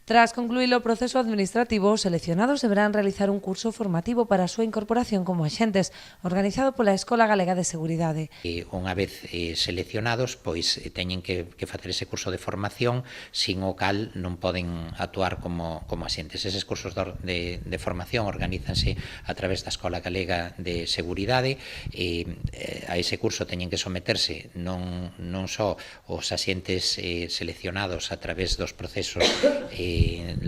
Tras concluir o proceso administrativo, os seleccionados deberán realizar un curso formativo para a súa incorporación como axentes, organizado pola Escola Galega de Seguridade. Unha vez seleccionados, pois teñen que facer ese curso de formación, sin o cal non poden actuar como axentes. Eses cursos de formación organízanse a través da Escola Galega de Seguridade. A ese curso teñen que someterse non só os axentes seleccionados a través dos procesos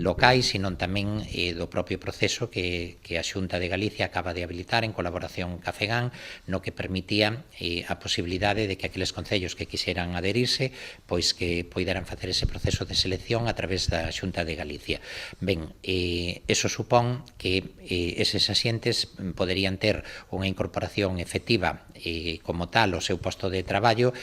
locais, sino tamén do propio proceso que a Xunta de Galicia acaba de habilitar en colaboración ca FEGAN, no que permitía a posibilidade de que aqueles concellos que quixeran adherirse, pois que poideran facer ese proceso de selección a través da Xunta de Galicia. Ben, eso supón que eses axentes poderían ter unha incorporación efectiva como tal ao seu posto de traballo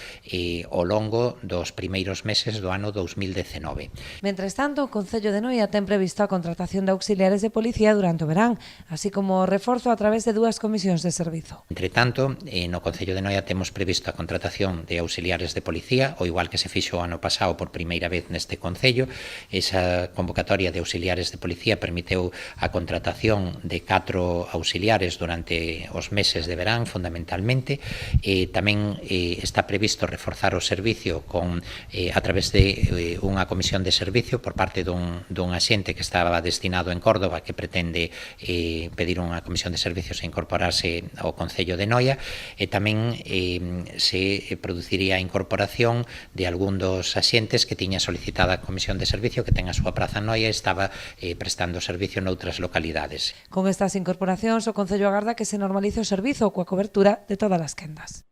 ao longo dos primeiros meses do ano 2019. Mentres tanto, o Concello de Noia ten previsto a contratación de auxiliares de policía durante o verán, así como o reforzo a través de 2 comisións de servizo. Entre tanto, no Concello de Noia temos previsto a contratación de auxiliares de policía, o igual que se fixo o ano pasado por primeira vez neste Concello. Esa convocatoria de auxiliares de policía permiteu a contratación de 4 auxiliares durante os meses de verán, fundamentalmente. Tamén está previsto reforzar o servicio a través de unha comisión de servicio por parte dun axente que estaba destinado en Córdoba, que pretende pedir unha comisión de servicios e incorporarse ao Concello de Noia, e tamén se produciría a incorporación de algún dos axentes que tiña solicitada a comisión de servicio, que ten a súa praza en Noia e estaba prestando servicio noutras localidades. Con estas incorporacións, o Concello agarda que se normalice o servizo coa cobertura de todas as quendas.